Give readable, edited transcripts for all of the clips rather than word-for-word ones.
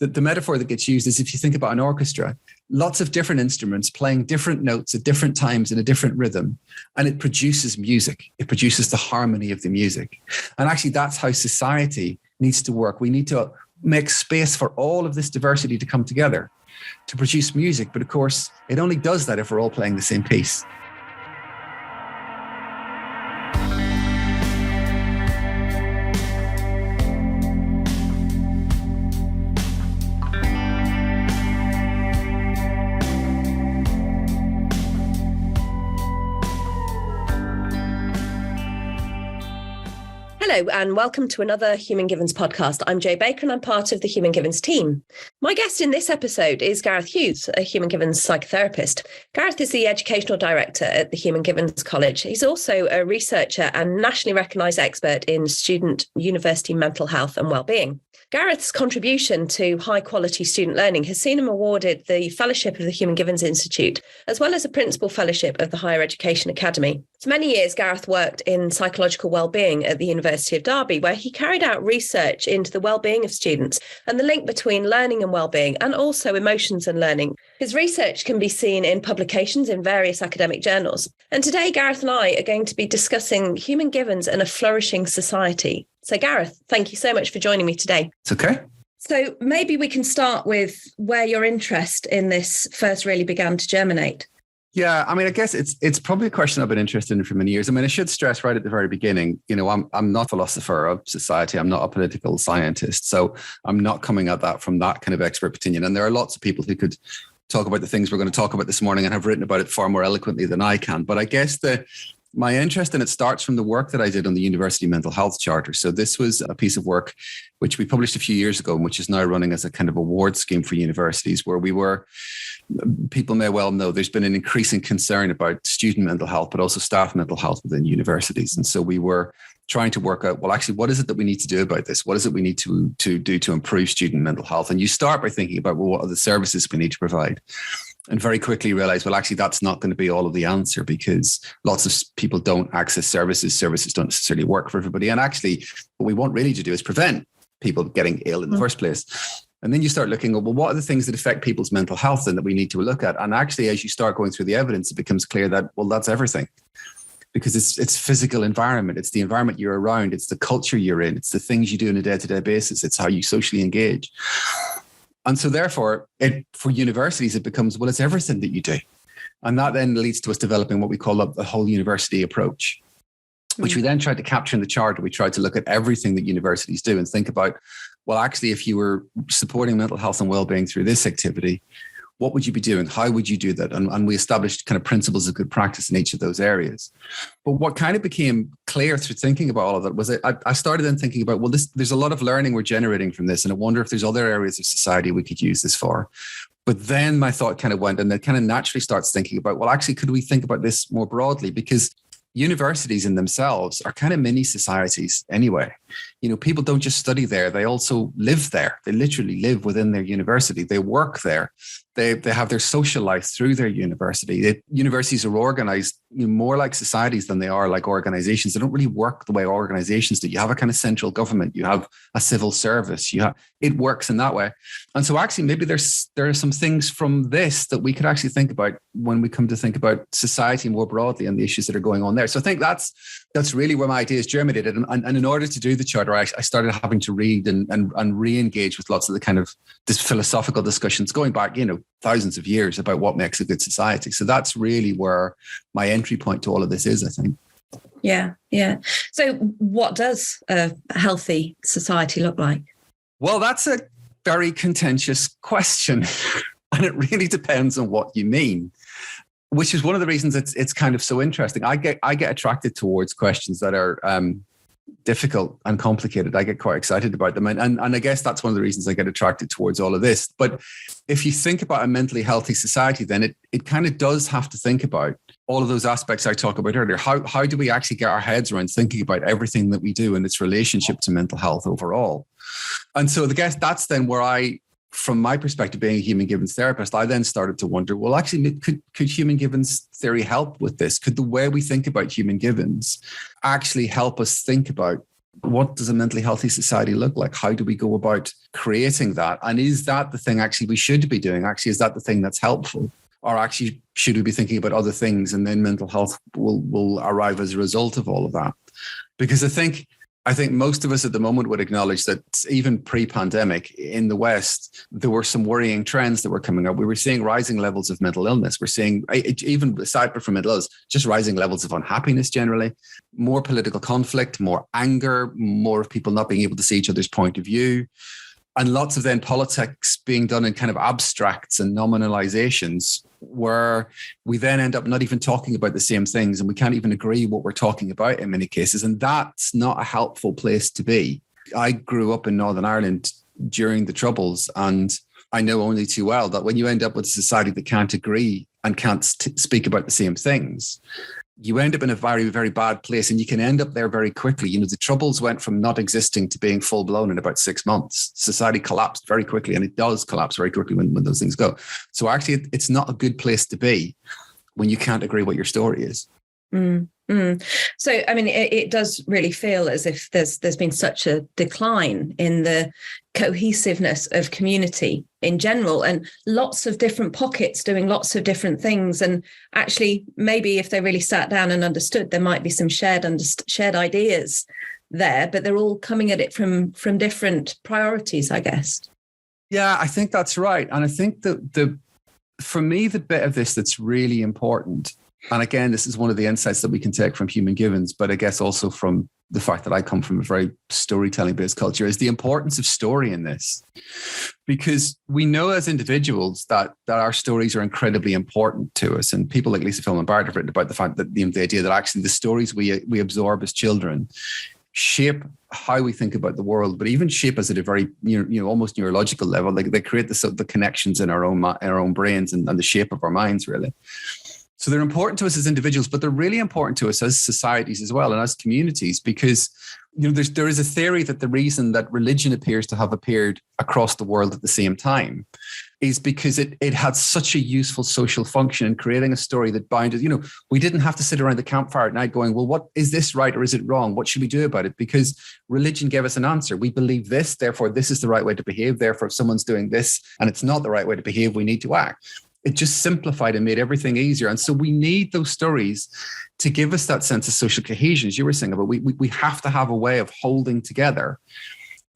the metaphor that gets used is if you think about an orchestra, lots of different instruments playing different notes at different times in a different rhythm, and it produces music. It produces the harmony of the music. And actually, that's how society needs to work. We need to make space for all of this diversity to come together to produce music. But of course, it only does that if we're all playing the same piece. Hello and welcome to another Human Givens podcast. I'm Jo Baker and I'm part of the Human Givens team. My guest in this episode is Gareth Hughes, a Human Givens psychotherapist. Gareth is the Educational Director at the Human Givens College. He's also a researcher and nationally recognised expert in student university mental health and wellbeing. Gareth's contribution to high-quality student learning has seen him awarded the Fellowship of the Human Givens Institute, as well as a Principal Fellowship of the Higher Education Academy. For many years, Gareth worked in psychological wellbeing at the University of Derby, where he carried out research into the wellbeing of students and the link between learning and wellbeing, and also emotions and learning. His research can be seen in publications in various academic journals. And today, Gareth and I are going to be discussing human givens and a flourishing society. So Gareth, thank you so much for joining me today. It's okay. So maybe we can start with where your interest in this first really began to germinate. Yeah, I mean, I guess it's probably a question I've been interested in for many years. I mean, I should stress right at the very beginning, I'm not a philosopher of society. I'm not a political scientist. So I'm not coming at that from that kind of expert opinion. And there are lots of people who could talk about the things we're going to talk about this morning and have written about it far more eloquently than I can. But I guess my interest in it starts from the work that I did on the University Mental Health Charter. So this was a piece of work which we published a few years ago, and which is now running as a kind of award scheme for universities, where people may well know there's been an increasing concern about student mental health, but also staff mental health within universities. And so we were trying to work out, well, actually, what is it that we need to do about this? What is it we need to do to improve student mental health? And you start by thinking about, well, what are the services we need to provide? And very quickly realize, well, actually, that's not going to be all of the answer, because lots of people don't access services. Services don't necessarily work for everybody. And actually, what we want really to do is prevent people getting ill in the first place. And then you start looking at, well, what are the things that affect people's mental health and that we need to look at? And actually, as you start going through the evidence, it becomes clear that, well, that's everything. Because it's physical environment. It's the environment you're around. It's the culture you're in. It's the things you do on a day-to-day basis. It's how you socially engage. And so therefore, for universities, it becomes, well, it's everything that you do. And that then leads to us developing what we call the whole university approach, which we then tried to capture in the charter. We tried to look at everything that universities do and think about, well, actually, if you were supporting mental health and wellbeing through this activity, what would you be doing? How would you do that? And we established kind of principles of good practice in each of those areas. But what kind of became clear through thinking about all of that was I started then thinking about, well, there's a lot of learning we're generating from this. And I wonder if there's other areas of society we could use this for. But then my thought kind of went, and it kind of naturally starts thinking about, well, actually, could we think about this more broadly? Because universities in themselves are kind of mini societies anyway. People don't just study there. They also live there. They literally live within their university. They work there. They have their social life through their university. Universities are organized more like societies than they are like organizations. They don't really work the way organizations do. You have a kind of central government. You have a civil service. It works in that way. And so actually, maybe there are some things from this that we could actually think about when we come to think about society more broadly and the issues that are going on there. So I think that's really where my ideas germinated. And in order to do the charter, I started having to read and re-engage with lots of the kind of this philosophical discussions going back, thousands of years about what makes a good society. So that's really where my entry point to all of this is, I think. Yeah. So what does a healthy society look like? Well, that's a very contentious question. And it really depends on what you mean, which is one of the reasons it's kind of so interesting. I get attracted towards questions that are difficult and complicated. I get quite excited about them. And I guess that's one of the reasons I get attracted towards all of this. But if you think about a mentally healthy society, then it kind of does have to think about all of those aspects I talked about earlier. How do we actually get our heads around thinking about everything that we do and its relationship to mental health overall? And so I guess that's then where from my perspective, being a human givens therapist, I then started to wonder, well, actually, could human givens theory help with this? Could the way we think about human givens actually help us think about What does a mentally healthy society look like? How do we go about creating that? And is that the thing actually we should be doing? Actually, is that the thing that's helpful? Or actually, should we be thinking about other things, and then mental health will arrive as a result of all of that? Because I think most of us at the moment would acknowledge that even pre-pandemic in the West, there were some worrying trends that were coming up. We were seeing rising levels of mental illness. We're seeing, even aside from mental illness, just rising levels of unhappiness generally, more political conflict, more anger, more of people not being able to see each other's point of view. And lots of then politics being done in kind of abstracts and nominalizations, where we then end up not even talking about the same things, and we can't even agree what we're talking about in many cases. And that's not a helpful place to be. I grew up in Northern Ireland during the Troubles, and I know only too well that when you end up with a society that can't agree and can't speak about the same things, you end up in a very, very bad place, and you can end up there very quickly. The Troubles went from not existing to being full blown in about 6 months. Society collapsed very quickly, and it does collapse very quickly when those things go. So actually, it's not a good place to be when you can't agree what your story is. So, I mean, it does really feel as if there's been such a decline in the cohesiveness of community in general, and lots of different pockets doing lots of different things. And actually, maybe if they really sat down and understood, there might be some shared ideas there, but they're all coming at it from different priorities, I guess. Yeah, I think that's right. And I think that for me, the bit of this that's really important, and again, this is one of the insights that we can take from Human Givens, but I guess also from the fact that I come from a very storytelling-based culture, is the importance of story in this. Because we know as individuals that our stories are incredibly important to us. And people like Lisa Feldman Barrett have written about the fact that the idea that actually the stories we absorb as children shape how we think about the world, but even shape us at a very almost neurological level. Like they create the connections in our own brains and the shape of our minds, really. So they're important to us as individuals, but they're really important to us as societies as well, and as communities, because there is a theory that the reason that religion appears to have appeared across the world at the same time is because it had such a useful social function in creating a story that bounded. We didn't have to sit around the campfire at night going, well, what is this right or is it wrong? What should we do about it? Because religion gave us an answer. We believe this, therefore this is the right way to behave. Therefore, if someone's doing this and it's not the right way to behave, we need to act. It just simplified and made everything easier. And so we need those stories to give us that sense of social cohesion, as you were saying about. We have to have a way of holding together,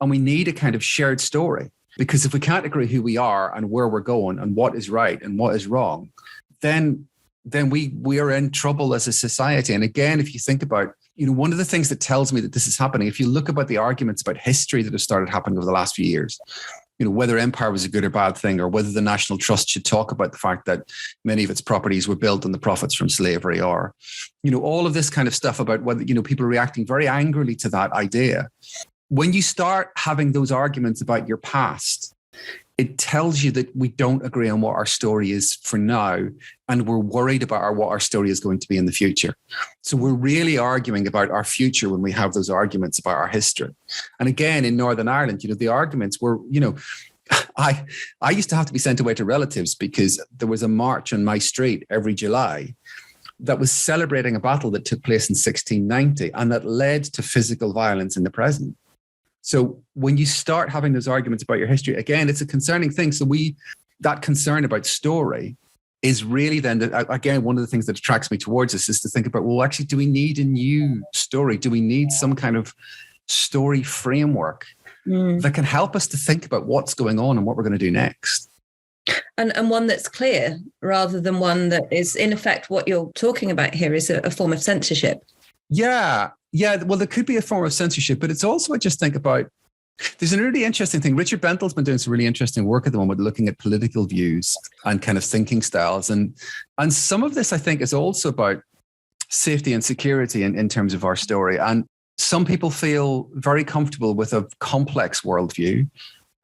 and we need a kind of shared story. Because if we can't agree who we are and where we're going and what is right and what is wrong, then we are in trouble as a society. And again, if you think about, one of the things that tells me that this is happening, if you look about the arguments about history that have started happening over the last few years, whether empire was a good or bad thing, or whether the National Trust should talk about the fact that many of its properties were built on the profits from slavery, or, all of this kind of stuff about whether, people are reacting very angrily to that idea. When you start having those arguments about your past, it tells you that we don't agree on what our story is for now, and we're worried about what our story is going to be in the future. So we're really arguing about our future when we have those arguments about our history. And again, in Northern Ireland, the arguments were, I used to have to be sent away to relatives because there was a march on my street every July that was celebrating a battle that took place in 1690 and that led to physical violence in the present. So when you start having those arguments about your history, again, it's a concerning thing. So that concern about story is really then, again, one of the things that attracts me towards this is to think about, well, actually, do we need a new story? Do we need some kind of story framework that can help us to think about what's going on and what we're going to do next? And one that's clear rather than one that is, in effect, what you're talking about here is a form of censorship. Yeah. Well, there could be a form of censorship, but it's also, I just think about, there's a really interesting thing. Richard Bentl's been doing some really interesting work at the moment, looking at political views and kind of thinking styles. And some of this, I think, is also about safety and security in terms of our story. And some people feel very comfortable with a complex worldview,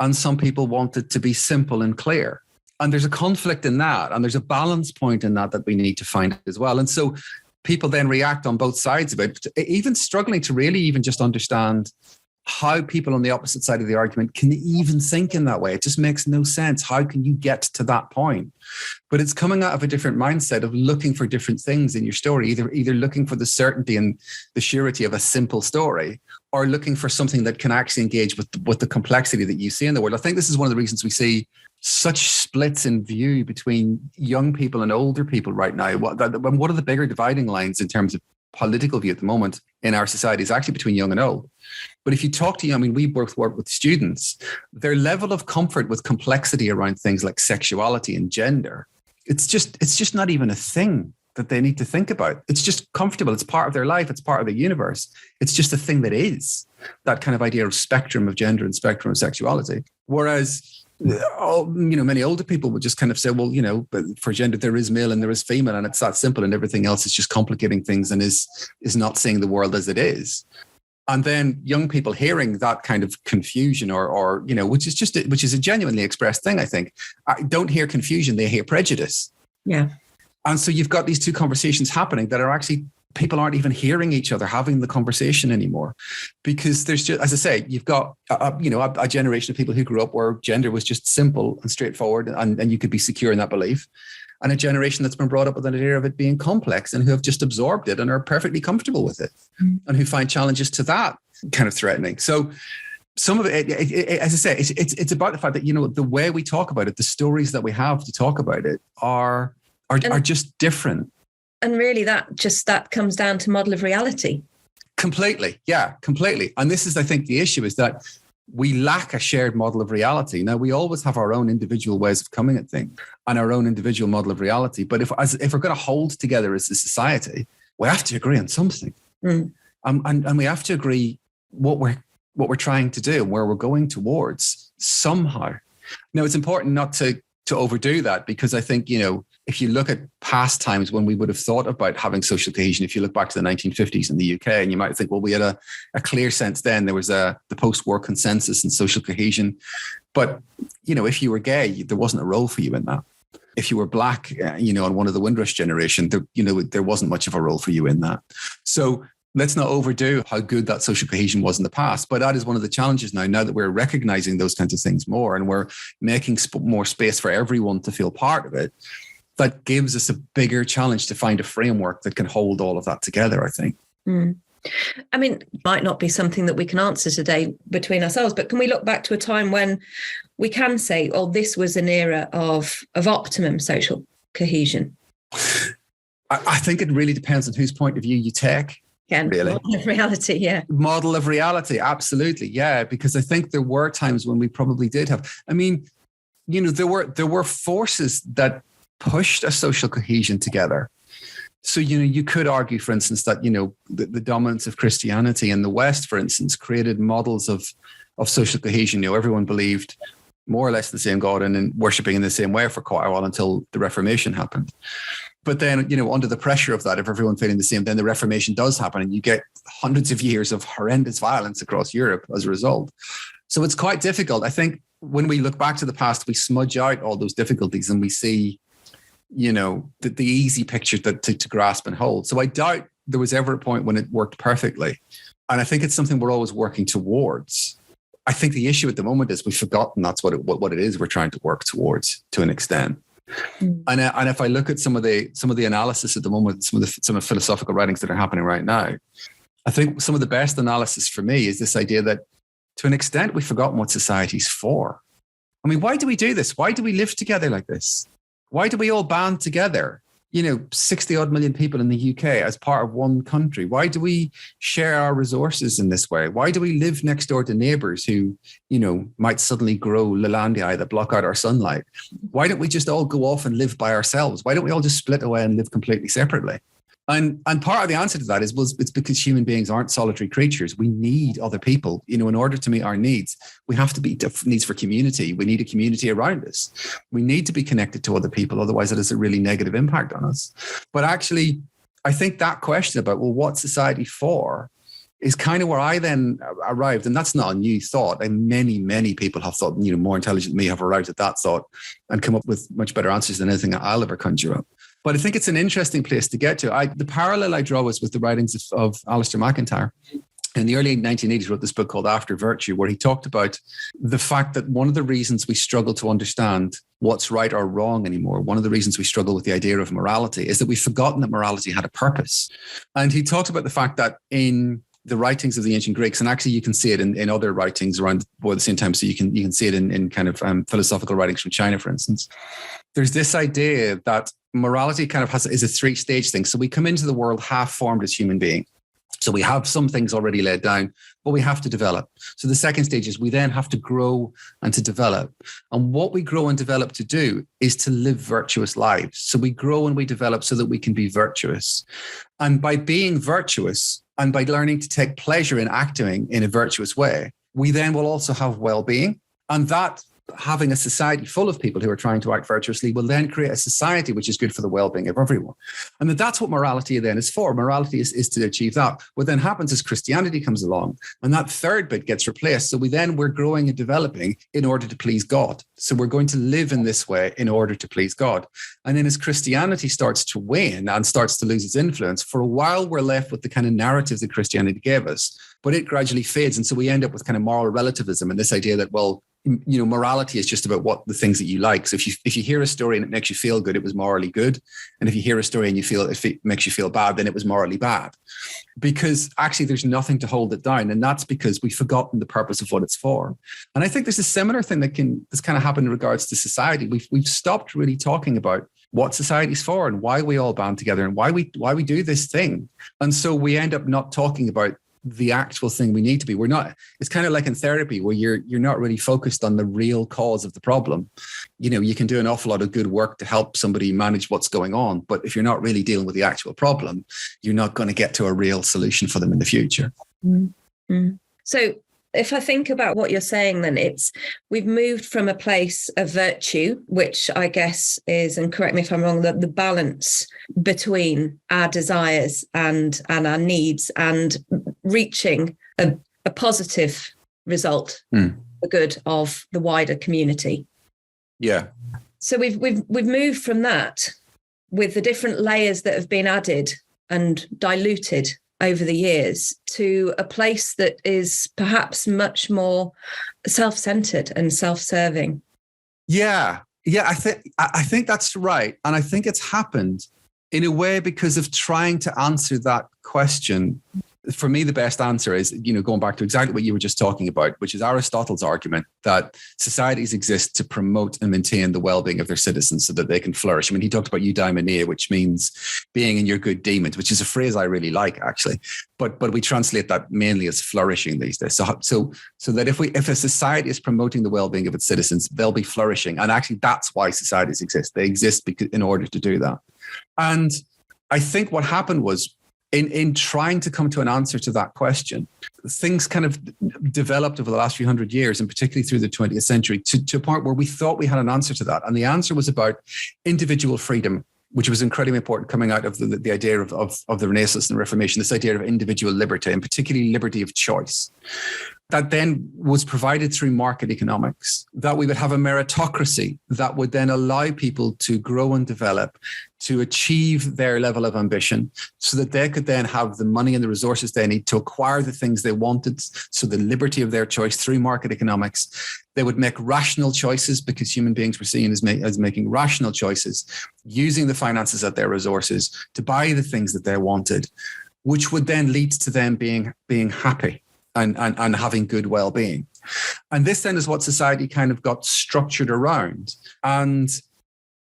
and some people want it to be simple and clear. And there's a conflict in that, and there's a balance point in that we need to find as well. And so people then react on both sides of it, even struggling to really even just understand how people on the opposite side of the argument can even think in that way. It just makes no sense. How can you get to that point? But it's coming out of a different mindset of looking for different things in your story, either looking for the certainty and the surety of a simple story, are looking for something that can actually engage with the complexity that you see in the world. I think this is one of the reasons we see such splits in view between young people and older people right now. What are the bigger dividing lines in terms of political view at the moment in our society is actually between young and old. But if you talk to, we both work with students, their level of comfort with complexity around things like sexuality and gender, it's just not even a thing that they need to think about. It's just comfortable. It's part of their life. It's part of their universe. It's just a thing that is that kind of idea of spectrum of gender and spectrum of sexuality. Whereas, many older people would just kind of say, well, but for gender, there is male and there is female, and it's that simple, and everything else is just complicating things and is not seeing the world as it is. And then young people hearing that kind of confusion or which is a genuinely expressed thing, I think, don't hear confusion, they hear prejudice. Yeah. And so you've got these two conversations happening that are actually, people aren't even hearing each other having the conversation anymore, because there's just, as I say, you've got a generation of people who grew up where gender was just simple and straightforward, and you could be secure in that belief, and a generation that's been brought up with an idea of it being complex and who have just absorbed it and are perfectly comfortable with it, and who find challenges to that kind of threatening. So some of it, as I say, it's about the fact that the way we talk about it, the stories that we have to talk about it are just different. And really that comes down to model of reality. Completely. Yeah, completely. And this is, I think, the issue is that we lack a shared model of reality. Now, we always have our own individual ways of coming at things and our own individual model of reality. But if we're going to hold together as a society, we have to agree on something. And we have to agree what we're trying to do and where we're going towards somehow. Now, it's important not to overdo that, because I think, if you look at past times when we would have thought about having social cohesion, if you look back to the 1950s in the UK, and you might think, well, we had a clear sense then. There was the post-war consensus and social cohesion. But, if you were gay, there wasn't a role for you in that. If you were black, on one of the Windrush generation, there wasn't much of a role for you in that. So let's not overdo how good that social cohesion was in the past. But that is one of the challenges now that we're recognizing those kinds of things more, and we're making more space for everyone to feel part of it. That gives us a bigger challenge to find a framework that can hold all of that together, I think. I mean, it might not be something that we can answer today between ourselves, but can we look back to a time when we can say, oh, this was an era of optimum social cohesion? I think it really depends on whose point of view you take. Again, really. Model of reality, yeah. Model of reality, absolutely, yeah. Because I think there were times when we probably did have. I mean, there were forces that pushed a social cohesion together. So, you could argue, for instance, that, the dominance of Christianity in the West, for instance, created models of social cohesion. Everyone believed more or less the same God and worshipping in the same way for quite a while until the Reformation happened. But then, under the pressure of that, if everyone feeling the same, then the Reformation does happen, and you get hundreds of years of horrendous violence across Europe as a result. So it's quite difficult. I think when we look back to the past, we smudge out all those difficulties and we see the easy picture to grasp and hold. So I doubt there was ever a point when it worked perfectly. And I think it's something we're always working towards. I think the issue at the moment is we've forgotten that's what it is we're trying to work towards to an extent. And if I look at some of the analysis at the moment, some of philosophical writings that are happening right now, I think some of the best analysis for me is this idea that to an extent we've forgotten what society's for. I mean, why do we do this? Why do we live together like this? Why do we all band together? 60 odd million people in the UK as part of one country. Why do we share our resources in this way? Why do we live next door to neighbors who, might suddenly grow Lelandii that block out our sunlight? Why don't we just all go off and live by ourselves? Why don't we all just split away and live completely separately? And part of the answer to that is, it's because human beings aren't solitary creatures. We need other people. In order to meet our needs, we have to be needs for community. We need a community around us. We need to be connected to other people. Otherwise, it has a really negative impact on us. But actually, I think that question about, well, what's society for, is kind of where I then arrived. And that's not a new thought. And many, many people have thought, more intelligent than me have arrived at that thought and come up with much better answers than anything I'll ever conjure up. But I think it's an interesting place to get to. The parallel I draw is with the writings of Alistair MacIntyre. In the early 1980s, wrote this book called After Virtue, where he talked about the fact that one of the reasons we struggle to understand what's right or wrong anymore, one of the reasons we struggle with the idea of morality, is that we've forgotten that morality had a purpose. And he talked about the fact that in the writings of the ancient Greeks, and actually you can see it in other writings around the same time. So you can see it in kind of philosophical writings from China, for instance. There's this idea that morality kind of is a 3-stage thing. So we come into the world half formed as human beings. So we have some things already laid down, but we have to develop. So the second stage is we then have to grow and to develop. And what we grow and develop to do is to live virtuous lives. So we grow and we develop so that we can be virtuous. And by being virtuous and by learning to take pleasure in acting in a virtuous way, we then will also have well-being. And that, having a society full of people who are trying to act virtuously, will then create a society which is good for the well-being of everyone. And that's what morality then is for. Morality is to achieve that. What then happens is Christianity comes along and that third bit gets replaced. So we're growing and developing in order to please God. So we're going to live in this way in order to please God. And then as Christianity starts to wane and starts to lose its influence, for a while we're left with the kind of narrative that Christianity gave us, but it gradually fades. And so we end up with kind of moral relativism and this idea that, well, morality is just about what the things that you like. So if you hear a story and it makes you feel good, it was morally good. And if you hear a story and if it makes you feel bad, then it was morally bad. Because actually there's nothing to hold it down. And that's because we've forgotten the purpose of what it's for. And I think there's a similar thing that's kind of happened in regards to society. We've stopped really talking about what society's for and why we all band together and why we do this thing. And so we end up not talking about the actual thing we need to be. It's kind of like in therapy where you're not really focused on the real cause of the problem. You can do an awful lot of good work to help somebody manage what's going on, but if you're not really dealing with the actual problem, you're not going to get to a real solution for them in the future. Mm-hmm. So if I think about what you're saying, then we've moved from a place of virtue, which I guess is, and correct me if I'm wrong, the balance between our desires and our needs and reaching a positive result for the good of the wider community. Yeah. So we've moved from that with the different layers that have been added and diluted over the years to a place that is perhaps much more self-centered and self-serving. Yeah, I think that's right. And I think it's happened in a way because of trying to answer that question. For me, the best answer is, going back to exactly what you were just talking about, which is Aristotle's argument that societies exist to promote and maintain the well-being of their citizens so that they can flourish. I mean, he talked about eudaimonia, which means being in your good demons, which is a phrase I really like, actually. But we translate that mainly as flourishing these days. So that if a society is promoting the well-being of its citizens, they'll be flourishing. And actually, that's why societies exist. They exist in order to do that. And I think what happened was, in trying to come to an answer to that question, things kind of developed over the last few hundred years, and particularly through the 20th century, to a point where we thought we had an answer to that. And the answer was about individual freedom, which was incredibly important coming out of the idea of the Renaissance and the Reformation, this idea of individual liberty, and particularly liberty of choice. That then was provided through market economics, that we would have a meritocracy that would then allow people to grow and develop, to achieve their level of ambition so that they could then have the money and the resources they need to acquire the things they wanted. So the liberty of their choice through market economics, they would make rational choices because human beings were seen as making rational choices, using the finances at their resources to buy the things that they wanted, which would then lead to them being happy and having good well-being. And this then is what society kind of got structured around. And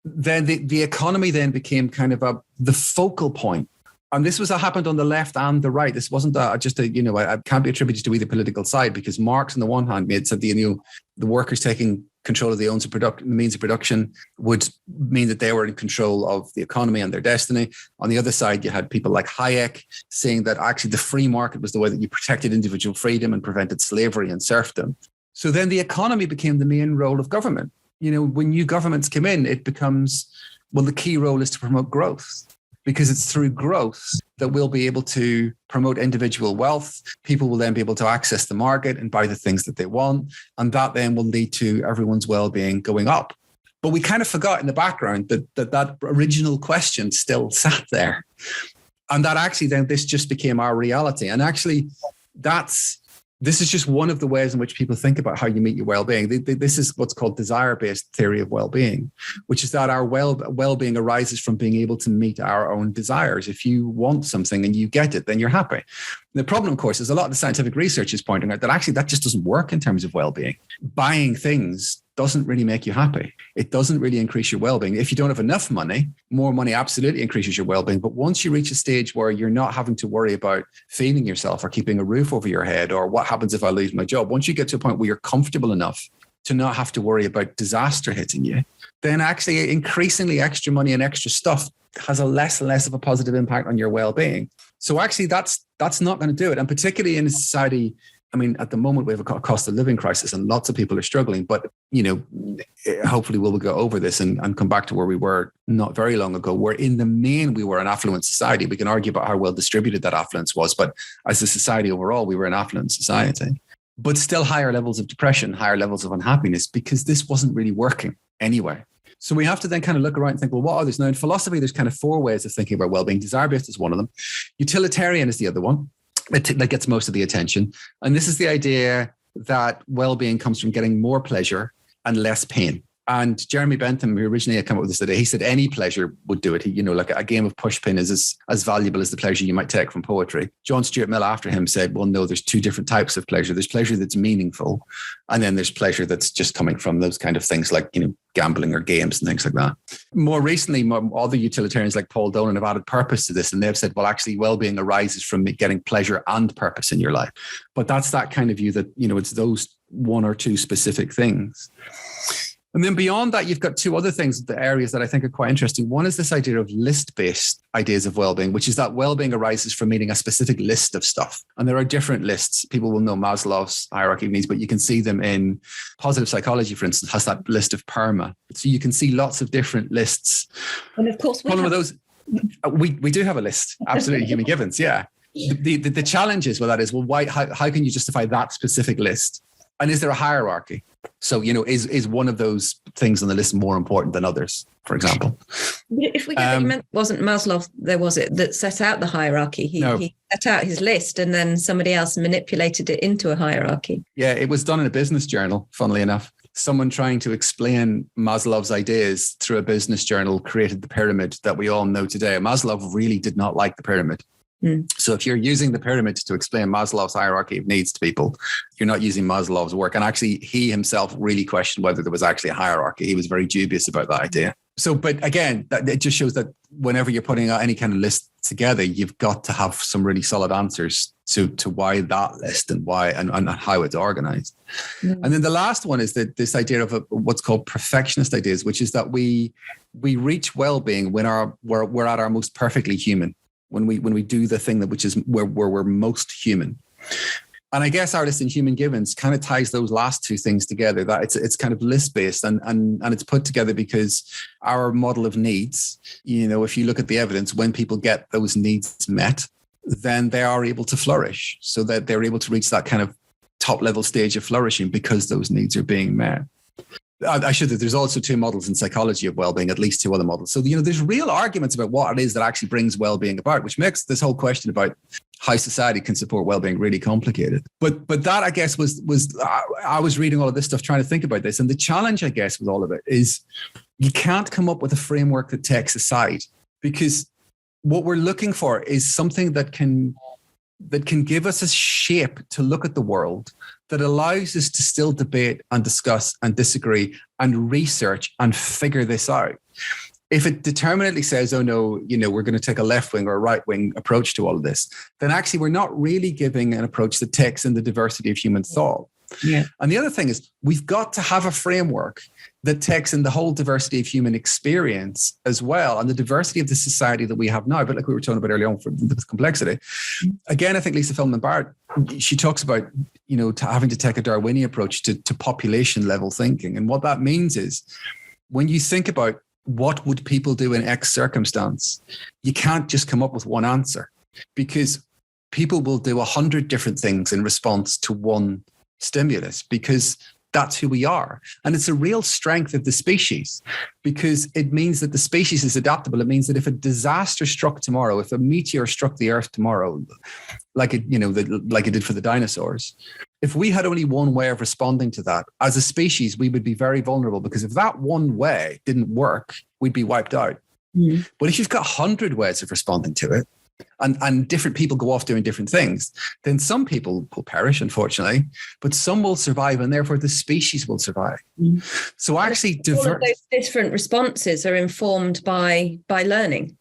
then the economy then became kind of the focal point. And this happened on the left and the right. This wasn't it can't be attributed to either political side, because Marx on the one hand said the workers taking control of the means of production would mean that they were in control of the economy and their destiny. On the other side, you had people like Hayek saying that actually the free market was the way that you protected individual freedom and prevented slavery and serfdom. So then the economy became the main role of government. When new governments come in, it becomes, the key role is to promote growth, because it's through growth that we'll be able to promote individual wealth. People will then be able to access the market and buy the things that they want. And that then will lead to everyone's well-being going up. But we kind of forgot in the background that original question still sat there. And that actually then this just became our reality. And actually this is just one of the ways in which people think about how you meet your well-being. This is what's called desire-based theory of well-being, which is that our well-being arises from being able to meet our own desires. If you want something and you get it, then you're happy. The problem, of course, is a lot of the scientific research is pointing out that actually that just doesn't work in terms of well-being. Buying things doesn't really make you happy. It doesn't really increase your well-being. If you don't have enough money, more money absolutely increases your well-being. But once you reach a stage where you're not having to worry about feeding yourself or keeping a roof over your head or what happens if I lose my job, once you get to a point where you're comfortable enough to not have to worry about disaster hitting you, then actually increasingly extra money and extra stuff has a less and less of a positive impact on your well-being. So actually that's not going to do it. And particularly in a society, I mean, at the moment we have a cost of living crisis and lots of people are struggling, but hopefully we'll go over this and come back to where we were not very long ago, where in the main we were an affluent society. We can argue about how well distributed that affluence was, but as a society overall, we were an affluent society. But still higher levels of depression, higher levels of unhappiness, because this wasn't really working anyway. So we have to then kind of look around and think, well, what are these? Now in philosophy, there's kind of 4 ways of thinking about well-being. Desire-based is one of them. Utilitarian is the other one. That gets most of the attention. And this is the idea that well-being comes from getting more pleasure and less pain. And Jeremy Bentham, who originally had come up with this idea, he said any pleasure would do it. He, like a game of pushpin is as valuable as the pleasure you might take from poetry. John Stuart Mill after him said, well, no, there's 2 different types of pleasure. There's pleasure that's meaningful. And then there's pleasure that's just coming from those kind of things like, gambling or games and things like that. More recently, other utilitarians like Paul Dolan have added purpose to this. And they've said, well, actually, well-being arises from getting pleasure and purpose in your life. But that's that kind of view that, it's those 1 or 2 specific things. And then beyond that, you've got 2 other things, the areas that I think are quite interesting. One is this idea of list-based ideas of well-being, which is that well-being arises from meeting a specific list of stuff. And there are different lists. People will know Maslow's hierarchy of needs, but you can see them in positive psychology, for instance, has that list of PERMA. So you can see lots of different lists. And of course, we do have a list. Absolutely. Human Givens. Yeah. The challenges with that is, well, how can you justify that specific list? And is there a hierarchy? So, is one of those things on the list more important than others, for example? If we get it wasn't Maslow, that set out the hierarchy. He set out his list and then somebody else manipulated it into a hierarchy. Yeah, it was done in a business journal, funnily enough. Someone trying to explain Maslow's ideas through a business journal created the pyramid that we all know today. Maslow really did not like the pyramid. So if you're using the pyramid to explain Maslow's hierarchy of needs to people, you're not using Maslow's work. And actually, he himself really questioned whether there was actually a hierarchy. He was very dubious about that idea. So, but again, it just shows that whenever you're putting out any kind of list together, you've got to have some really solid answers to why that list and why and how it's organized. And then the last one is that this idea of what's called perfectionist ideas, which is that we reach well-being when we're at our most perfectly human. When we do the thing which is where we're most human. And I guess Artists in Human Givens kind of ties those last 2 things together, that it's kind of list-based and it's put together because our model of needs, if you look at the evidence, when people get those needs met, then they are able to flourish, so that they're able to reach that kind of top level stage of flourishing because those needs are being met. There's also 2 models in psychology of well-being, at least 2 other models. So, there's real arguments about what it is that actually brings well-being about, which makes this whole question about how society can support well-being really complicated. But that, I guess, I was reading all of this stuff, trying to think about this. And the challenge, I guess, with all of it is you can't come up with a framework that takes a side, because what we're looking for is something that can give us a shape to look at the world that allows us to still debate and discuss and disagree and research and figure this out. If it determinately says, oh no, we're going to take a left-wing or a right-wing approach to all of this, then actually we're not really giving an approach that takes in the diversity of human thought. Yeah. And the other thing is we've got to have a framework that takes in the whole diversity of human experience as well, and the diversity of the society that we have now. But like we were talking about earlier on, for the complexity. Again, I think Lisa Feldman Barrett, she talks about, having to take a Darwinian approach to population level thinking. And what that means is when you think about what would people do in X circumstance, you can't just come up with one answer, because people will do 100 different things in response to one stimulus, because that's who we are. And it's a real strength of the species, because it means that the species is adaptable. It means that if a disaster struck tomorrow, if a meteor struck the earth tomorrow, like it did for the dinosaurs, if we had only one way of responding to that, as a species, we would be very vulnerable, because if that one way didn't work, we'd be wiped out. But if you've got 100 ways of responding to it, and different people go off doing different things, then some people will perish, unfortunately, but some will survive, and therefore the species will survive. So actually, all of those different responses are informed by learning.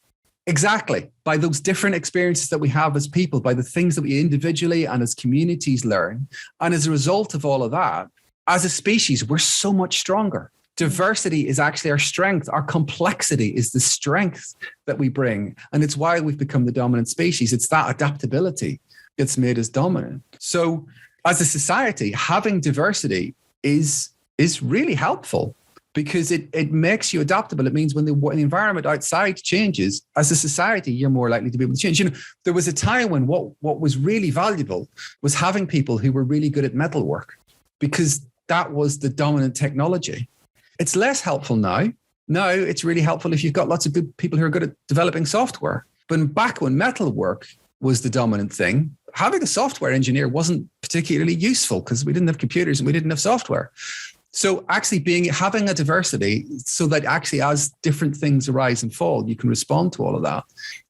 Exactly. By those different experiences that we have as people, by the things that we individually and as communities learn. And as a result of all of that, as a species, we're so much stronger. Diversity is actually our strength. Our complexity is the strength that we bring. And it's why we've become the dominant species. It's that adaptability that's made us dominant. So as a society, having diversity is really helpful, because it makes you adaptable. It means when the environment outside changes, as a society, you're more likely to be able to change. There was a time when what was really valuable was having people who were really good at metalwork, because that was the dominant technology. It's less helpful now. Now it's really helpful if you've got lots of good people who are good at developing software. But back when metalwork was the dominant thing, having a software engineer wasn't particularly useful because we didn't have computers and we didn't have software. So actually having a diversity so that actually as different things arise and fall, you can respond to all of that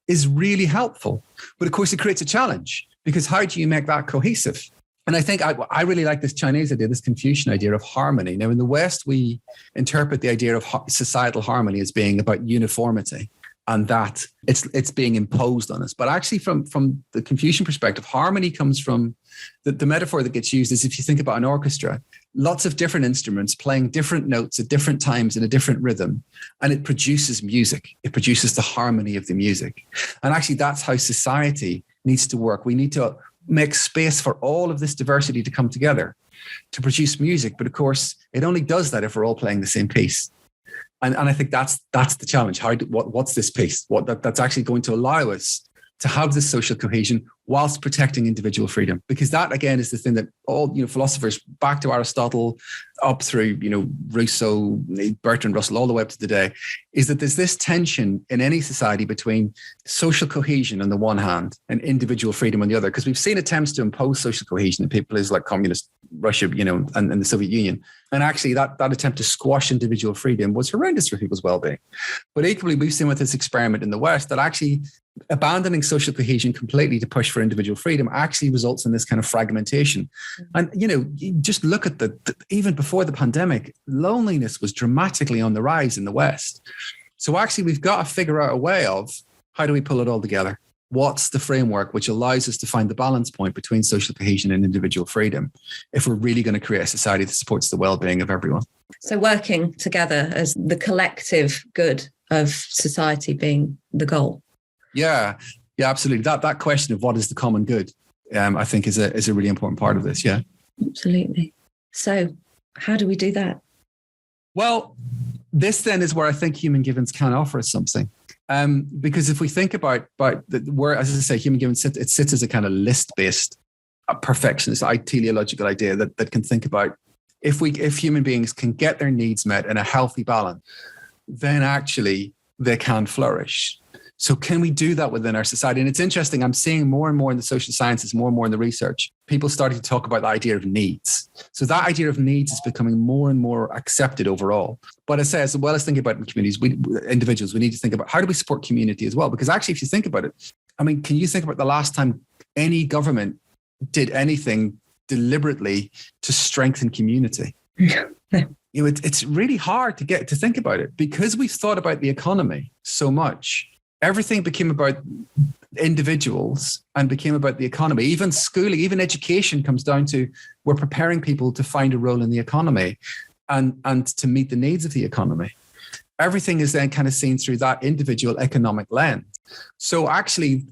is really helpful. But of course, it creates a challenge, because how do you make that cohesive? And I think I really like this Chinese idea, this Confucian idea of harmony. Now, in the West, we interpret the idea of societal harmony as being about uniformity, and that it's being imposed on us. But actually, from the Confucian perspective, harmony comes from the metaphor that gets used is, if you think about an orchestra, lots of different instruments playing different notes at different times in a different rhythm, and it produces music. It produces the harmony of the music. And actually, that's how society needs to work. We need to make space for all of this diversity to come together to produce music. But of course, it only does that if we're all playing the same piece. And I think that's the challenge. What's this piece? That's actually going to allow us to have this social cohesion whilst protecting individual freedom. Because that, again, is the thing that all philosophers, back to Aristotle, up through Rousseau, Bertrand Russell, all the way up to today, is that there's this tension in any society between social cohesion on the one hand and individual freedom on the other. Because we've seen attempts to impose social cohesion in places like communist Russia, and the Soviet Union. And actually that attempt to squash individual freedom was horrendous for people's well-being. But equally, we've seen with this experiment in the West that actually abandoning social cohesion completely to push for individual freedom actually results in this kind of fragmentation. And, you just look at even before the pandemic, loneliness was dramatically on the rise in the West. So actually, we've got to figure out a way of how do we pull it all together? What's the framework which allows us to find the balance point between social cohesion and individual freedom if we're really going to create a society that supports the well-being of everyone? So working together as the collective good of society being the goal. Yeah, absolutely. That question of what is the common good, I think is a really important part of this. Yeah, absolutely. So how do we do that? Well, this then is where I think Human Givens can offer us something. Because if we think about where, as I say, Human Givens sits as a kind of list-based, perfectionist, teleological idea that can think about if human beings can get their needs met in a healthy balance, then actually they can flourish. So can we do that within our society? And it's interesting, I'm seeing more and more in the social sciences, more and more in the research, people starting to talk about the idea of needs. So that idea of needs is becoming more and more accepted overall. But I say, as well as thinking about in communities, individuals, we need to think about how do we support community as well? Because actually, if you think about it, can you think about the last time any government did anything deliberately to strengthen community? It's really hard to think about it, because we've thought about the economy so much. Everything became about individuals and became about the economy. Even schooling, even education comes down to we're preparing people to find a role in the economy and to meet the needs of the economy. Everything is then kind of seen through that individual economic lens. So actually,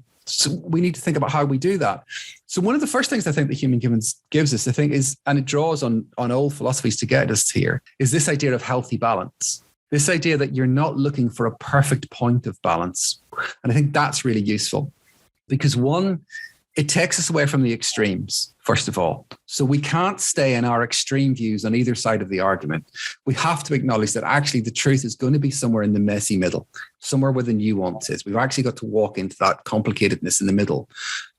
we need to think about how we do that. So one of the first things I think that Human Givens gives us, I think, is, and it draws on old philosophies to get us here, is this idea of healthy balance. This idea that you're not looking for a perfect point of balance. And I think that's really useful because, one, it takes us away from the extremes, first of all. So we can't stay in our extreme views on either side of the argument. We have to acknowledge that actually the truth is going to be somewhere in the messy middle, somewhere where the nuance is. We've actually got to walk into that complicatedness in the middle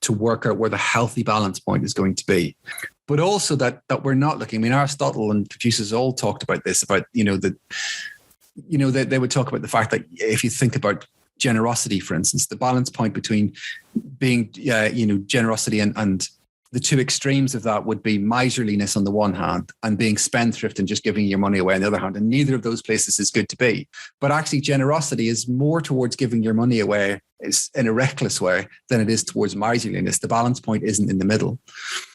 to work out where the healthy balance point is going to be. But also that we're not looking, Aristotle and Confucius all talked about this, about, they would talk about the fact that if you think about generosity, for instance, the balance point between being, generosity and the two extremes of that would be miserliness on the one hand and being spendthrift and just giving your money away on the other hand. And neither of those places is good to be. But actually, generosity is more towards giving your money away in a reckless way than it is towards miserliness. The balance point isn't in the middle.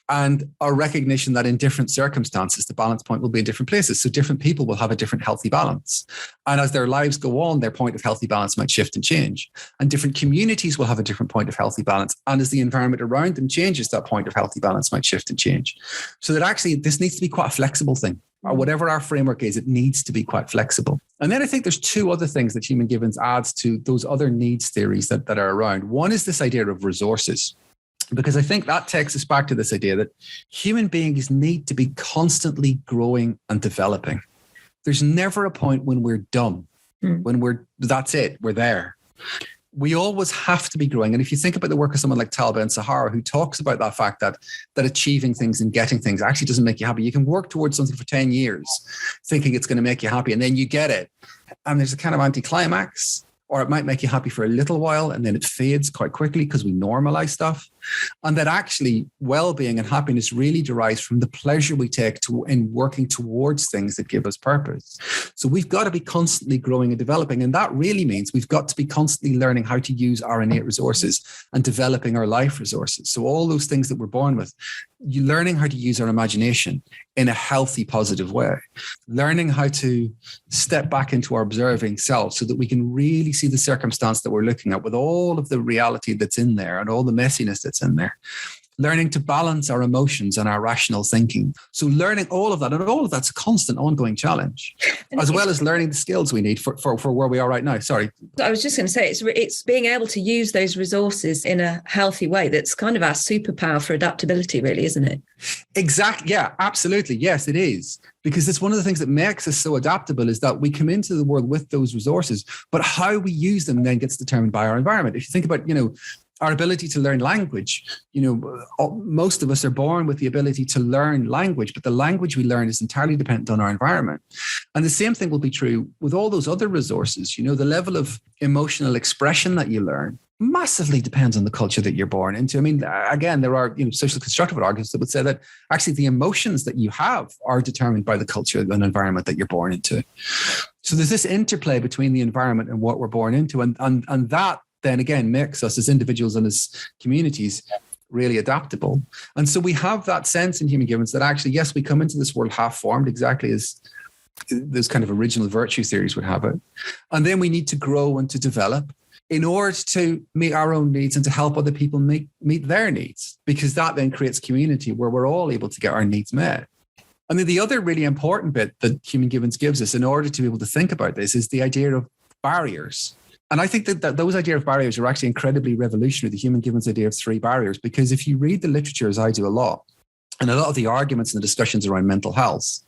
And our recognition that in different circumstances, the balance point will be in different places. So different people will have a different healthy balance. And as their lives go on, their point of healthy balance might shift and change. And different communities will have a different point of healthy balance. And as the environment around them changes, that point of healthy balance might shift and change. So that actually this needs to be quite a flexible thing. Or whatever our framework is, it needs to be quite flexible. And then I think there's two other things that Human Givens adds to those other needs theories that are around. One is this idea of resources. Because I think that takes us back to this idea that human beings need to be constantly growing and developing. There's never a point when we're done, when that's it, we're there. We always have to be growing. And if you think about the work of someone like Tal Ben-Sahar, who talks about that fact that achieving things and getting things actually doesn't make you happy. You can work towards something for 10 years thinking it's going to make you happy, and then you get it. And there's a kind of anticlimax. Or it might make you happy for a little while and then it fades quite quickly because we normalize stuff. And that actually well-being and happiness really derives from the pleasure we take in working towards things that give us purpose. So we've got to be constantly growing and developing. And that really means we've got to be constantly learning how to use our innate resources and developing our life resources. So all those things that we're born with, learning how to use our imagination in a healthy, positive way, learning how to step back into our observing self so that we can really see the circumstance that we're looking at with all of the reality that's in there and all the messiness that's in there. Learning to balance our emotions and our rational thinking. So learning all of that, and all of that's a constant ongoing challenge, as well as learning the skills we need for where we are right now. Sorry. I was just going to say, it's being able to use those resources in a healthy way. That's kind of our superpower for adaptability, really, isn't it? Exactly. Yeah, absolutely. Yes, it is. Because it's one of the things that makes us so adaptable is that we come into the world with those resources, but how we use them then gets determined by our environment. If you think about, our ability to learn language, most of us are born with the ability to learn language, but the language we learn is entirely dependent on our environment. And the same thing will be true with all those other resources. The level of emotional expression that you learn massively depends on the culture that you're born into. I mean, again, there are social constructive arguments that would say that actually the emotions that you have are determined by the culture and environment that you're born into. So there's this interplay between the environment and what we're born into, and that then again makes us as individuals and as communities really adaptable. And so we have that sense in Human Givens that actually, yes, we come into this world half-formed, exactly as those kind of original virtue theories would have it. And then we need to grow and to develop in order to meet our own needs and to help other people meet their needs, because that then creates community where we're all able to get our needs met. And then the other really important bit that Human Givens gives us in order to be able to think about this is the idea of barriers. And I think that those idea of barriers are actually incredibly revolutionary, the Human Givens idea of 3 barriers, because if you read the literature, as I do a lot, and a lot of the arguments and the discussions around mental health,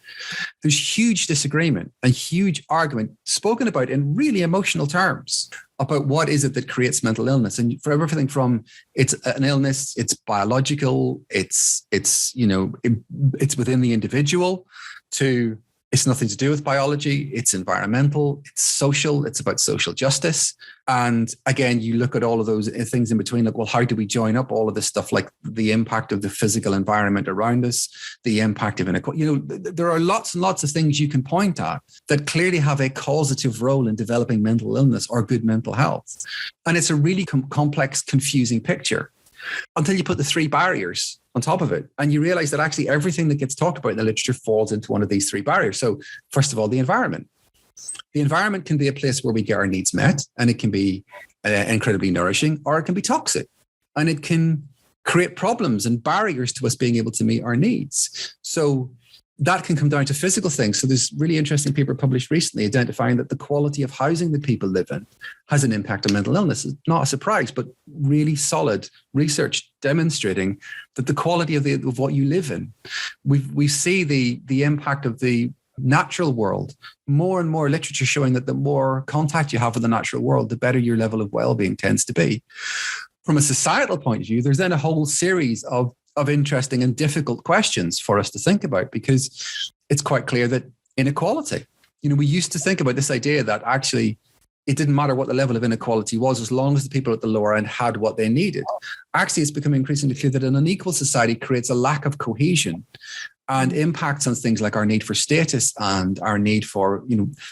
there's huge disagreement and huge argument spoken about in really emotional terms about what is it that creates mental illness. And for everything from it's an illness, it's biological, it's within the individual, to it's nothing to do with biology, it's environmental, it's social, it's about social justice. And again, you look at all of those things in between, like, well, how do we join up all of this stuff, like the impact of the physical environment around us, the impact of inequality? There are lots and lots of things you can point at that clearly have a causative role in developing mental illness or good mental health. And it's a really complex, confusing picture until you put the 3 barriers on top of it. And you realize that actually everything that gets talked about in the literature falls into one of these 3 barriers. So first of all, the environment. The environment can be a place where we get our needs met, and it can be incredibly nourishing, or it can be toxic, and it can create problems and barriers to us being able to meet our needs. So that can come down to physical things. So there's really interesting paper published recently identifying that the quality of housing that people live in has an impact on mental illness. It's not a surprise, but really solid research demonstrating that the quality of what you live in, we see the impact of the natural world. More and more literature showing that the more contact you have with the natural world, the better your level of well-being tends to be. From a societal point of view, there's then a whole series of interesting and difficult questions for us to think about, because it's quite clear that inequality, we used to think about this idea that actually it didn't matter what the level of inequality was, as long as the people at the lower end had what they needed. Actually, it's becoming increasingly clear that an unequal society creates a lack of cohesion and impacts on things like our need for status and our need for,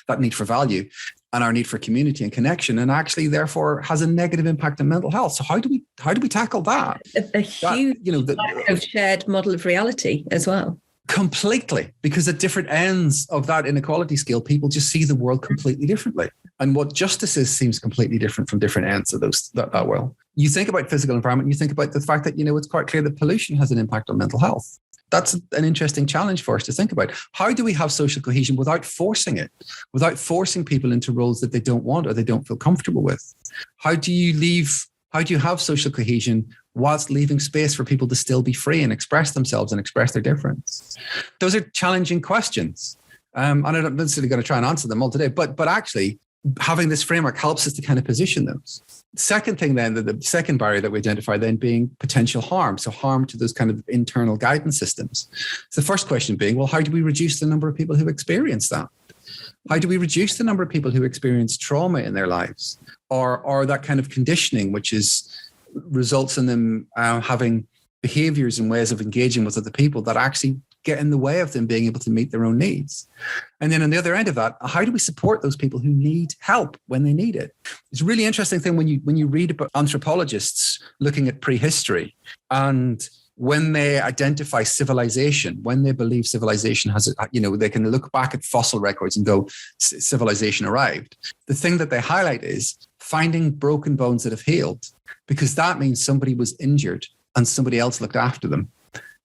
that need for value and our need for community and connection, and actually therefore has a negative impact on mental health. So how do we tackle that? A huge lack of shared model of reality as well. Completely, because at different ends of that inequality scale, people just see the world completely differently. And what justice is seems completely different from different ends of that world. You think about physical environment, you think about the fact that, it's quite clear that pollution has an impact on mental health. That's an interesting challenge for us to think about. How do we have social cohesion without forcing it, without forcing people into roles that they don't want or they don't feel comfortable with? How do you have social cohesion whilst leaving space for people to still be free and express themselves and express their difference? Those are challenging questions. And I'm not necessarily going to try and answer them all today, but actually having this framework helps us to kind of position those. Second thing then, the second barrier that we identify then being potential harm. So harm to those kind of internal guidance systems. So the first question being, well, how do we reduce the number of people who experience that? How do we reduce the number of people who experience trauma in their lives or that kind of conditioning, which results in them having behaviors and ways of engaging with other people that actually get in the way of them being able to meet their own needs? And then on the other end of that, how do we support those people who need help when they need it? It's a really interesting thing when you read about anthropologists looking at prehistory, and when they identify civilization, when they believe civilization has, they can look back at fossil records and go, civilization arrived. The thing that they highlight is finding broken bones that have healed, because that means somebody was injured and somebody else looked after them.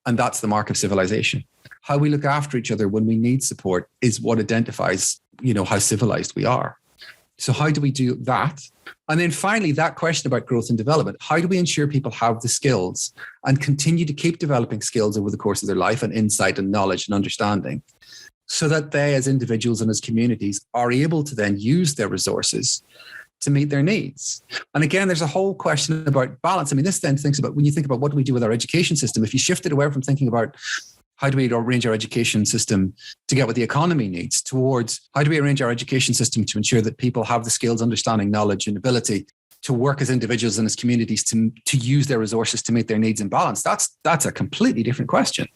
And that's the mark of civilization. How we look after each other when we need support is what identifies, how civilized we are. So how do we do that? And then finally, that question about growth and development. How do we ensure people have the skills and continue to keep developing skills over the course of their life and insight and knowledge and understanding, so that they as individuals and as communities are able to then use their resources to meet their needs? And again, there's a whole question about balance. I mean, this then thinks about, when you think about what do we do with our education system, if you shift it away from thinking about how do we arrange our education system to get what the economy needs, towards how do we arrange our education system to ensure that people have the skills, understanding, knowledge, and ability to work as individuals and as communities to use their resources to meet their needs in balance, that's a completely different question.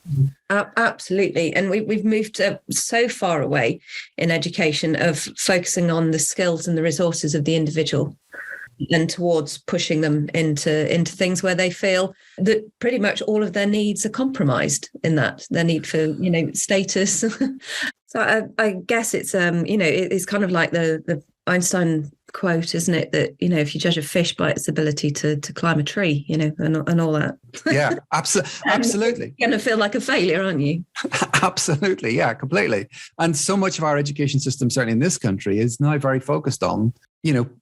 Absolutely. And we've moved so far away in education of focusing on the skills and the resources of the individual, and towards pushing them into things where they feel that pretty much all of their needs are compromised in that, their need for, status. So I guess it's, it's kind of like the Einstein quote, isn't it? That, if you judge a fish by its ability to climb a tree, and all that. Yeah, absolutely. You're going to feel like a failure, aren't you? Absolutely. Yeah, completely. And so much of our education system, certainly in this country, is now very focused on,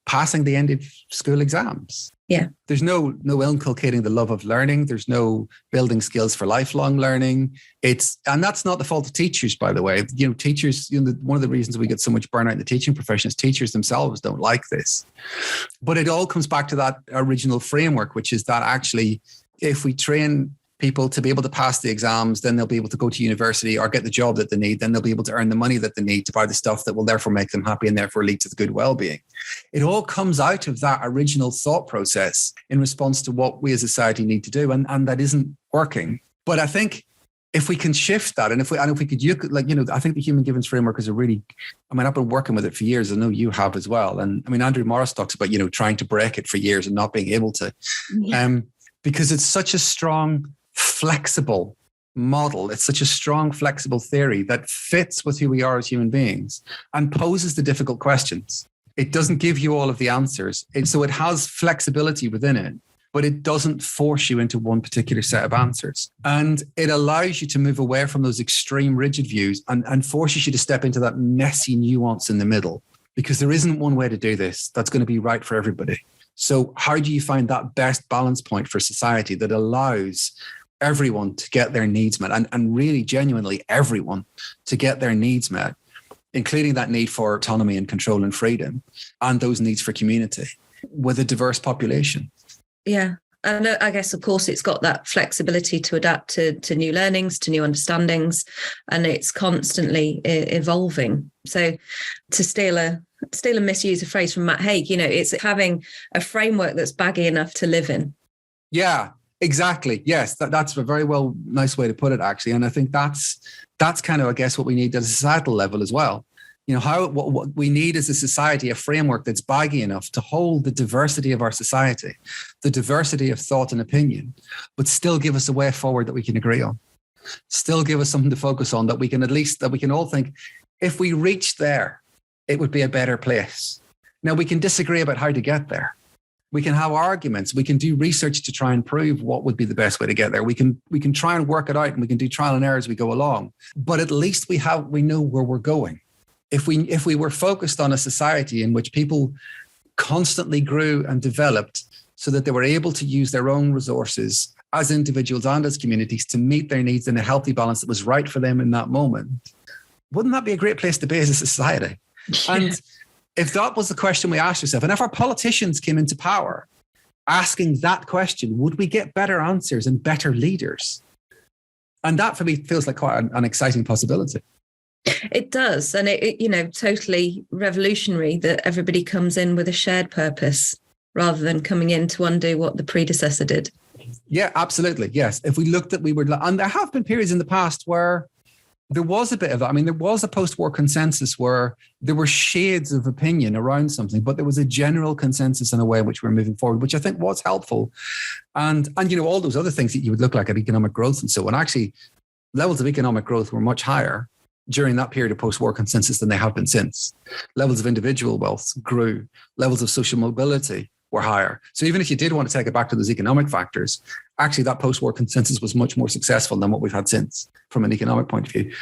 passing the end of school exams. Yeah. There's no inculcating the love of learning. There's no building skills for lifelong learning. And that's not the fault of teachers, by the way. Teachers, one of the reasons we get so much burnout in the teaching profession is teachers themselves don't like this. But it all comes back to that original framework, which is that actually, if we train people to be able to pass the exams, then they'll be able to go to university or get the job that they need. Then they'll be able to earn the money that they need to buy the stuff that will therefore make them happy and therefore lead to the good well-being. It all comes out of that original thought process in response to what we as a society need to do. And that isn't working. But I think if we can shift that, and if we could, I think the human givens framework is I've been working with it for years. I know you have as well. And Andrew Morris talks about, trying to break it for years and not being able to, because it's such a strong, flexible model. It's such a strong, flexible theory that fits with who we are as human beings and poses the difficult questions. It doesn't give you all of the answers. So it has flexibility within it, but it doesn't force you into one particular set of answers. And it allows you to move away from those extreme rigid views and forces you to step into that messy nuance in the middle, because there isn't one way to do this that's going to be right for everybody. So how do you find that best balance point for society that allows everyone to get their needs met, and really genuinely everyone to get their needs met, including that need for autonomy and control and freedom, and those needs for community with a diverse population? Yeah. And I guess, of course, it's got that flexibility to adapt to new learnings, to new understandings, and it's constantly evolving. So to steal and misuse a phrase from Matt Haig, it's having a framework that's baggy enough to live in. Yeah, exactly. Yes, that's a very nice way to put it, actually. And I think that's kind of, I guess, what we need at a societal level as well. What we need as a society, a framework that's baggy enough to hold the diversity of our society, the diversity of thought and opinion, but still give us a way forward that we can agree on, still give us something to focus on that we can all think, if we reach there, it would be a better place. Now, we can disagree about how to get there. We can have arguments. We can do research to try and prove what would be the best way to get there. We can try and work it out, and we can do trial and error as we go along. But at least we know where we're going. If we were focused on a society in which people constantly grew and developed so that they were able to use their own resources as individuals and as communities to meet their needs in a healthy balance that was right for them in that moment, wouldn't that be a great place to be as a society? Yeah. And if that was the question we asked ourselves, and if our politicians came into power asking that question, would we get better answers and better leaders? And that for me feels like quite an exciting possibility. It does. And it totally revolutionary that everybody comes in with a shared purpose rather than coming in to undo what the predecessor did. Yeah, absolutely. Yes. If we looked at, and there have been periods in the past where there was a bit of that. I mean, there was a post-war consensus where there were shades of opinion around something, but there was a general consensus in a way in which we're moving forward, which I think was helpful. And all those other things that you would look like at economic growth and so on. Actually, levels of economic growth were much higher during that period of post-war consensus than they have been since. Levels of individual wealth grew. Levels of social mobility were higher. So even if you did want to take it back to those economic factors, actually that post-war consensus was much more successful than what we've had since from an economic point of view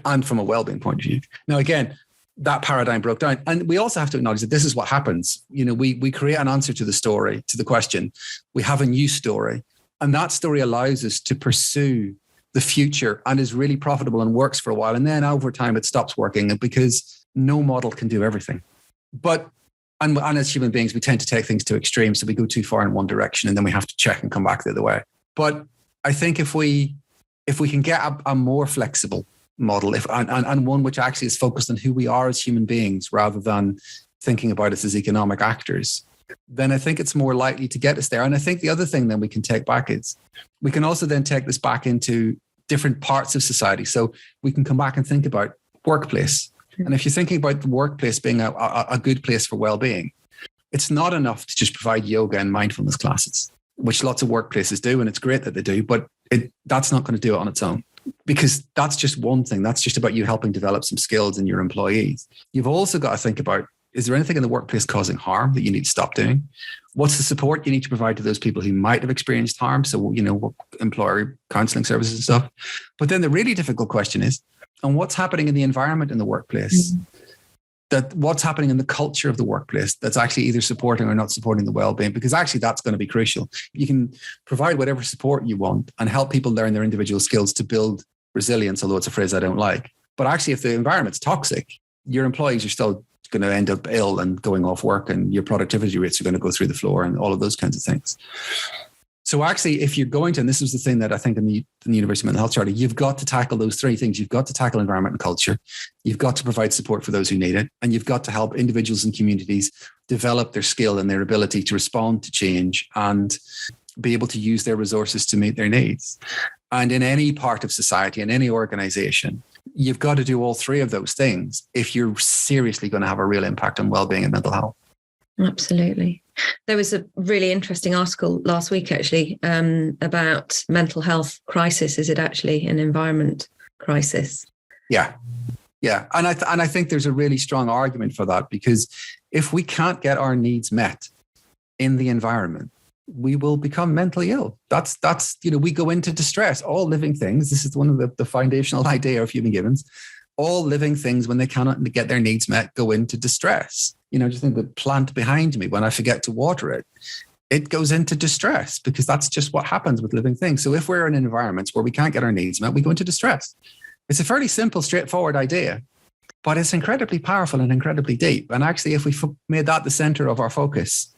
and from a well-being point of view. Now, again, that paradigm broke down. And we also have to acknowledge that this is what happens. We create an answer to the story, to the question. We have a new story. And that story allows us to pursue the future and is really profitable and works for a while. And then over time, it stops working because no model can do everything. And as human beings, we tend to take things to extremes. So we go too far in one direction and then we have to check and come back the other way. But I think if we can get a more flexible model and one which actually is focused on who we are as human beings rather than thinking about us as economic actors, then I think it's more likely to get us there. And I think the other thing then we can take back is we can also then take this back into different parts of society. So we can come back and think about workplace. And if you're thinking about the workplace being a good place for well-being, it's not enough to just provide yoga and mindfulness classes, which lots of workplaces do. And it's great that they do, but that's not going to do it on its own, because that's just one thing. That's just about you helping develop some skills in your employees. You've also got to think about, is there anything in the workplace causing harm that you need to stop doing? What's the support you need to provide to those people who might have experienced harm? So, employer counseling services and stuff. But then the really difficult question is, and what's happening in the environment in the workplace? That what's happening in the culture of the workplace that's actually either supporting or not supporting the well-being, because actually that's going to be crucial. You can provide whatever support you want and help people learn their individual skills to build resilience, although it's a phrase I don't like. But actually, if the environment's toxic, your employees are still going to end up ill and going off work, and your productivity rates are going to go through the floor and all of those kinds of things. So actually, if you're going to, and this is the thing that I think in the University Mental Health Charter, you've got to tackle those three things. You've got to tackle environment and culture. You've got to provide support for those who need it. And you've got to help individuals and communities develop their skill and their ability to respond to change and be able to use their resources to meet their needs. And in any part of society, in any organization, you've got to do all three of those things if you're seriously going to have a real impact on well-being and mental health. Absolutely. There was a really interesting article last week, actually, about mental health crisis. Is it actually an environment crisis? Yeah. And I think there's a really strong argument for that, because if we can't get our needs met in the environment, we will become mentally ill. That's we go into distress. All living things, this is one of the foundational idea of human givens, all living things, when they cannot get their needs met, go into distress. Just think the plant behind me, when I forget to water it, it goes into distress, because that's just what happens with living things. So if we're in environments where we can't get our needs met, we go into distress. It's a fairly simple, straightforward idea, but it's incredibly powerful and incredibly deep. And actually, if we made that the center of our focus,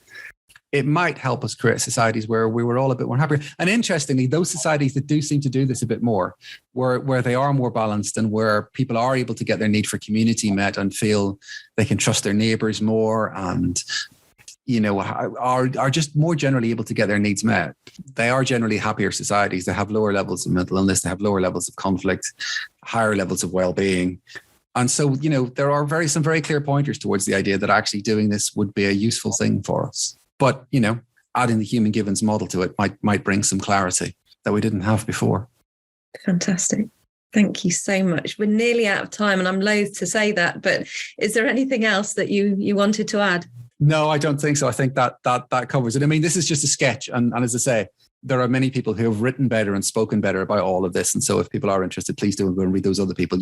it might help us create societies where we were all a bit more happier. And interestingly, those societies that do seem to do this a bit more, where they are more balanced and where people are able to get their need for community met and feel they can trust their neighbors more and, are just more generally able to get their needs met. They are generally happier societies. They have lower levels of mental illness. They have lower levels of conflict, higher levels of well-being. And so, there are some very clear pointers towards the idea that actually doing this would be a useful thing for us. But, adding the human givens model to it might bring some clarity that we didn't have before. Fantastic. Thank you so much. We're nearly out of time and I'm loath to say that, but is there anything else that you wanted to add? No, I don't think so. I think that covers it. I mean, this is just a sketch. And as I say, there are many people who have written better and spoken better about all of this. And so if people are interested, please do go and read those other people.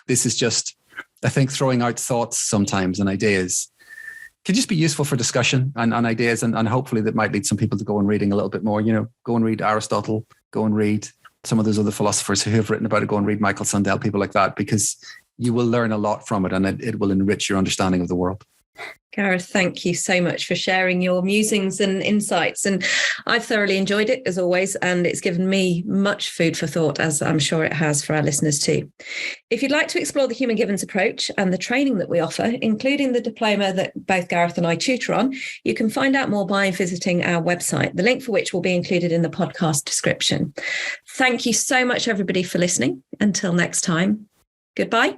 This is just, I think, throwing out thoughts sometimes and ideas can just be useful for discussion and ideas. And hopefully that might lead some people to go and reading a little bit more, go and read Aristotle, go and read some of those other philosophers who have written about it, go and read Michael Sandel, people like that, because you will learn a lot from it and it will enrich your understanding of the world. Gareth, thank you so much for sharing your musings and insights. And I've thoroughly enjoyed it, as always, and it's given me much food for thought, as I'm sure it has for our listeners too. If you'd like to explore the Human Givens approach and the training that we offer, including the diploma that both Gareth and I tutor on, you can find out more by visiting our website, the link for which will be included in the podcast description. Thank you so much, everybody, for listening. Until next time, goodbye.